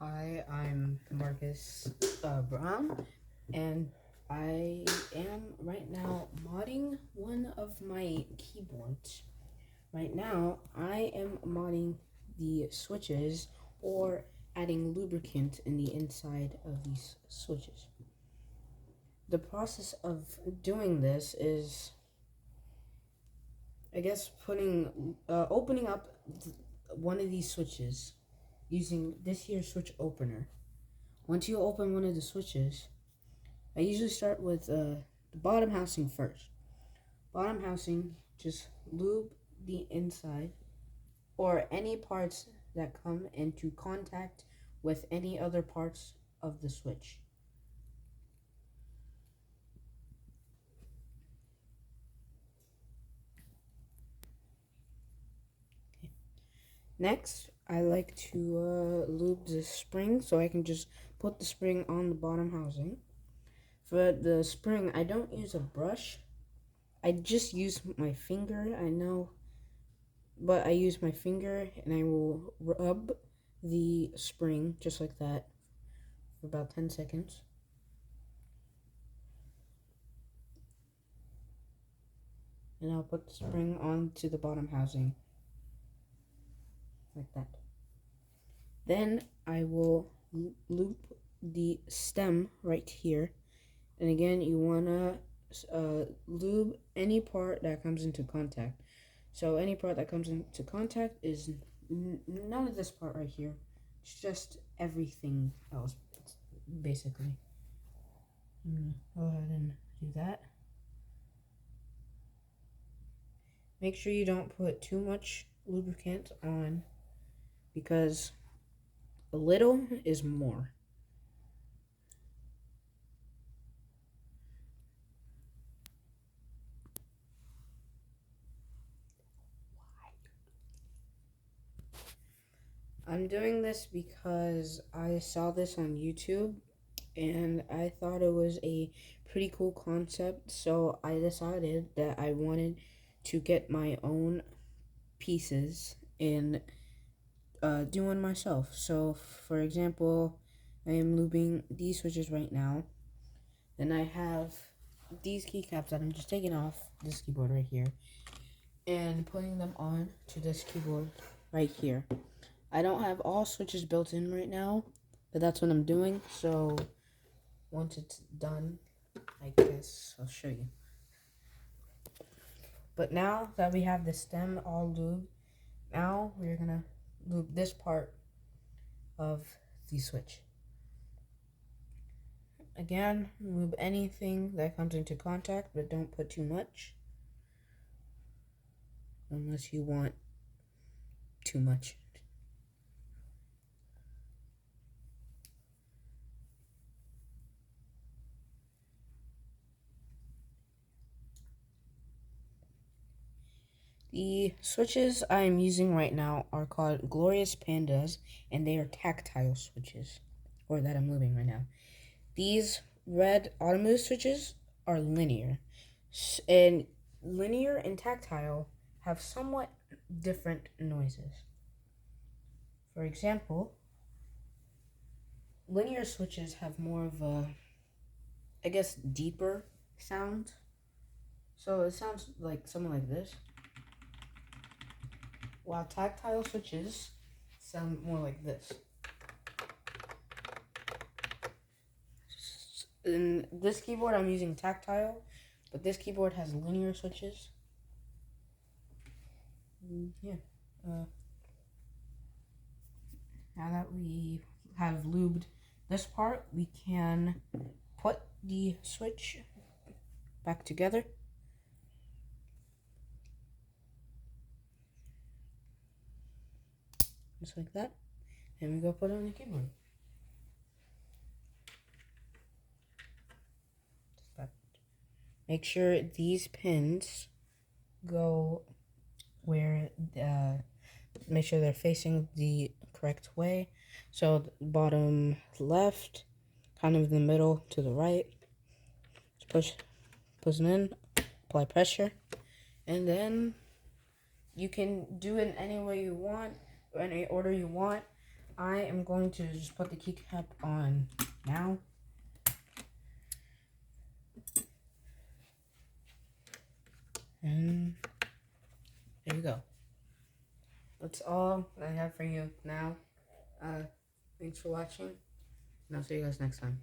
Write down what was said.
Hi, I'm Marcus Brown, and I am right now modding one of my keyboards. Right now, I am modding the switches or adding lubricant in the inside of these switches. The process of doing this is, I guess, opening up one of these switches using this here switch opener. Once you open one of the switches, I usually start with the bottom housing first. Bottom housing, just lube the inside or any parts that come into contact with any other parts of the switch. Okay. Next, I like to lube the spring so I can just put the spring on the bottom housing. For the spring, I don't use a brush. I just use my finger. I know, but I use my finger and I will rub the spring just like that for about 10 seconds. And I'll put the spring onto the bottom housing like that. Then I will loop the stem right here. And again, you want to lube any part that comes into contact. So any part that comes into contact is none of this part right here. It's just everything else, basically. I'm going to go ahead and do that. Make sure you don't put too much lubricant on because a little is more. I'm doing this because I saw this on YouTube and I thought it was a pretty cool concept, so I decided that I wanted to get my own pieces and do one myself. So, for example, I am lubing these switches right now. Then I have these keycaps that I'm just taking off this keyboard right here and putting them on to this keyboard right here. I don't have all switches built in right now, but that's what I'm doing. So once it's done, I guess I'll show you. But now that we have the stem all lubed, now we're gonna lube this part of the switch. Again, lube anything that comes into contact, but don't put too much unless you want too much. The switches I am using right now are called Glorious Pandas, and they are tactile switches, or that I'm moving right now. These red automotive switches are linear, and linear and tactile have somewhat different noises. For example, linear switches have more of a, I guess, deeper sound. So it sounds like something like this. While tactile switches sound more like this. In this keyboard, I'm using tactile, but this keyboard has linear switches. Yeah. Now that we have lubed this part, we can put the switch back together. Just like that. And we go put it on the keyboard. Make sure these pins go where, make sure they're facing the correct way. So the bottom left, kind of the middle to the right. Just push it in, apply pressure, and then you can do it any way you want, or any order you want. I am going to just put the keycap on now. And there you go. That's all I have for you now. Thanks for watching, and I'll see you guys next time.